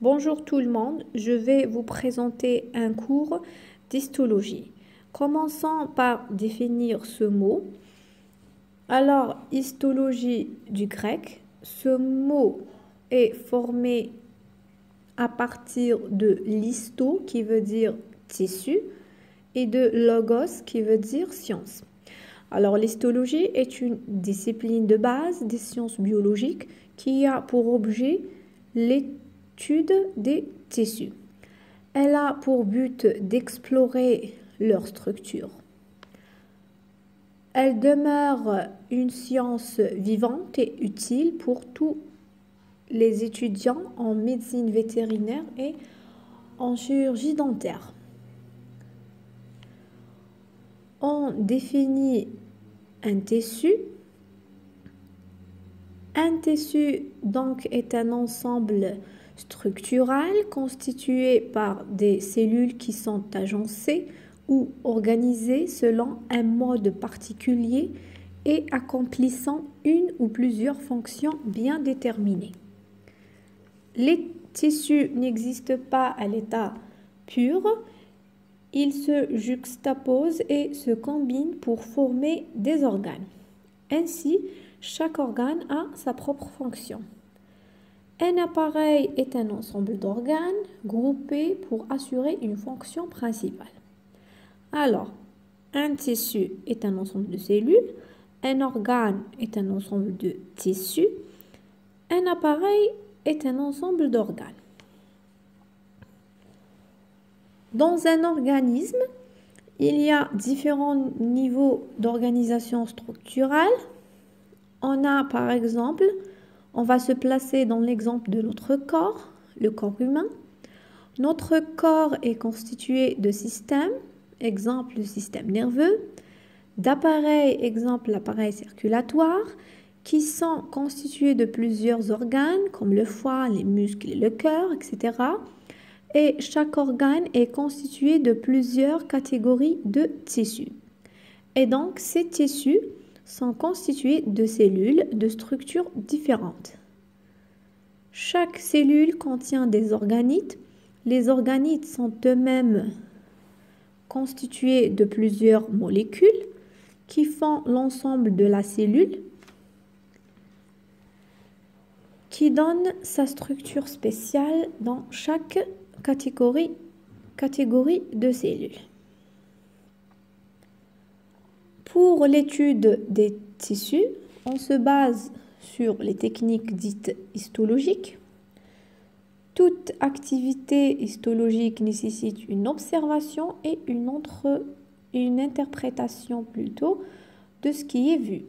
Bonjour tout le monde, je vais vous présenter un cours d'histologie. Commençons par définir ce mot. Alors, histologie du grec, ce mot est formé à partir de l'histo qui veut dire tissu et de logos qui veut dire science. Alors, l'histologie est une discipline de base des sciences biologiques qui a pour objet l'étude des tissus. Elle a pour but d'explorer leur structure. Elle demeure une science vivante et utile pour tous les étudiants en médecine vétérinaire et en chirurgie dentaire. On définit un tissu. Un tissu donc est un ensemble structural constitué par des cellules qui sont agencées ou organisées selon un mode particulier et accomplissant une ou plusieurs fonctions bien déterminées. Les tissus n'existent pas à l'état pur, ils se juxtaposent et se combinent pour former des organes. Ainsi, chaque organe a sa propre fonction. Un appareil est un ensemble d'organes groupés pour assurer une fonction principale. Alors, un tissu est un ensemble de cellules, un organe est un ensemble de tissus, un appareil est un ensemble d'organes. Dans un organisme, il y a différents niveaux d'organisation structurale. On a par exemple, on va se placer dans l'exemple de notre corps, le corps humain. Notre corps est constitué de systèmes, exemple le système nerveux, d'appareils, exemple l'appareil circulatoire, qui sont constitués de plusieurs organes comme le foie, les muscles et le cœur, etc. Et chaque organe est constitué de plusieurs catégories de tissus. Et donc ces tissus sont constitués de cellules de structures différentes. Chaque cellule contient des organites. Les organites sont eux-mêmes constitués de plusieurs molécules qui font l'ensemble de la cellule, qui donne sa structure spéciale dans chaque catégorie de cellules. Pour l'étude des tissus, on se base sur les techniques dites histologiques. Toute activité histologique nécessite une observation et une interprétation plutôt de ce qui est vu.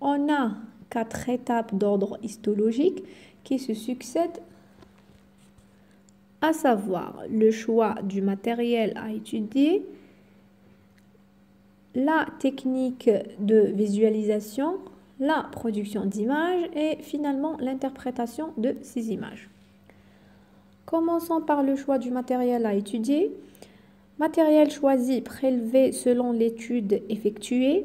On a 4 étapes d'ordre histologique qui se succèdent, à savoir le choix du matériel à étudier, la technique de visualisation, la production d'images et finalement l'interprétation de ces images. Commençons par le choix du matériel à étudier. Matériel choisi prélevé selon l'étude effectuée.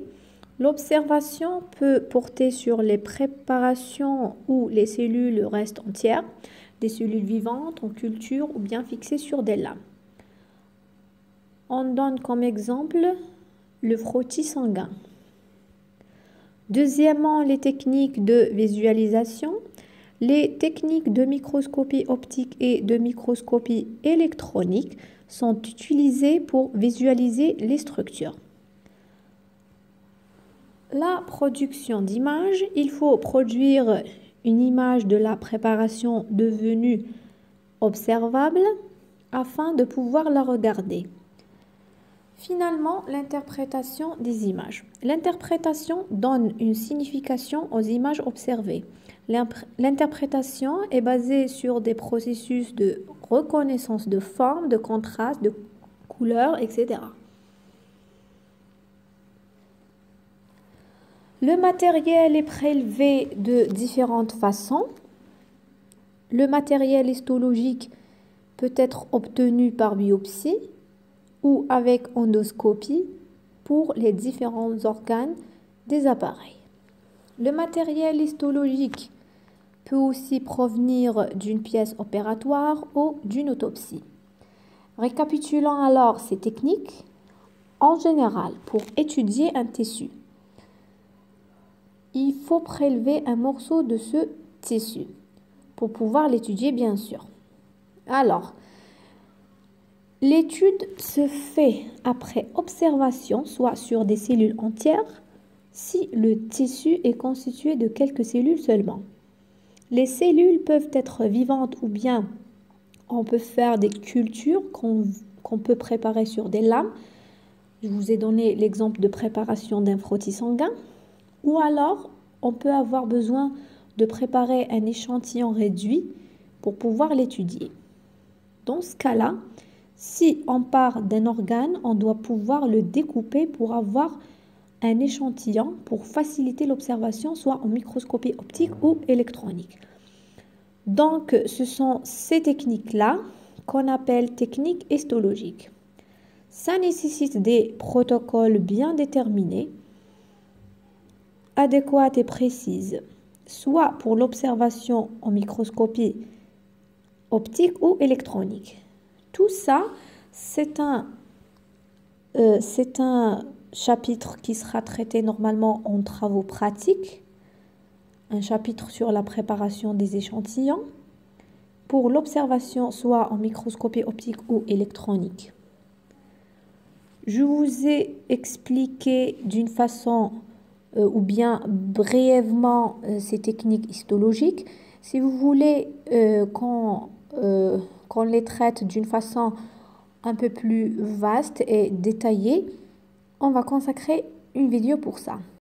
L'observation peut porter sur les préparations où les cellules restent entières, des cellules vivantes en culture ou bien fixées sur des lames. On donne comme exemple le frottis sanguin. Deuxièmement, les techniques de visualisation. Les techniques de microscopie optique et de microscopie électronique sont utilisées pour visualiser les structures. La production d'images, il faut produire une image de la préparation devenue observable afin de pouvoir la regarder. Finalement, l'interprétation des images. L'interprétation donne une signification aux images observées. L'interprétation est basée sur des processus de reconnaissance de forme, de contraste, de couleurs, etc. Le matériel est prélevé de différentes façons. Le matériel histologique peut être obtenu par biopsie ou avec endoscopie pour les différents organes des appareils. Le matériel histologique peut aussi provenir d'une pièce opératoire ou d'une autopsie. Récapitulons alors ces techniques. En général, pour étudier un tissu, il faut prélever un morceau de ce tissu pour pouvoir l'étudier, bien sûr. Alors, l'étude se fait après observation, soit sur des cellules entières, si le tissu est constitué de quelques cellules seulement. Les cellules peuvent être vivantes ou bien on peut faire des cultures qu'on peut préparer sur des lames. Je vous ai donné l'exemple de préparation d'un frottis sanguin. Ou alors, on peut avoir besoin de préparer un échantillon réduit pour pouvoir l'étudier. Dans ce cas-là, si on part d'un organe, on doit pouvoir le découper pour avoir un échantillon pour faciliter l'observation, soit en microscopie optique ou électronique. Donc, ce sont ces techniques-là qu'on appelle techniques histologiques. Ça nécessite des protocoles bien déterminés, adéquates et précises, soit pour l'observation en microscopie optique ou électronique. Tout ça, c'est un chapitre qui sera traité normalement en travaux pratiques, un chapitre sur la préparation des échantillons, pour l'observation soit en microscopie optique ou électronique. Je vous ai expliqué d'une façon ou bien brièvement ces techniques histologiques. Si vous voulez qu'on les traite d'une façon un peu plus vaste et détaillée, on va consacrer une vidéo pour ça.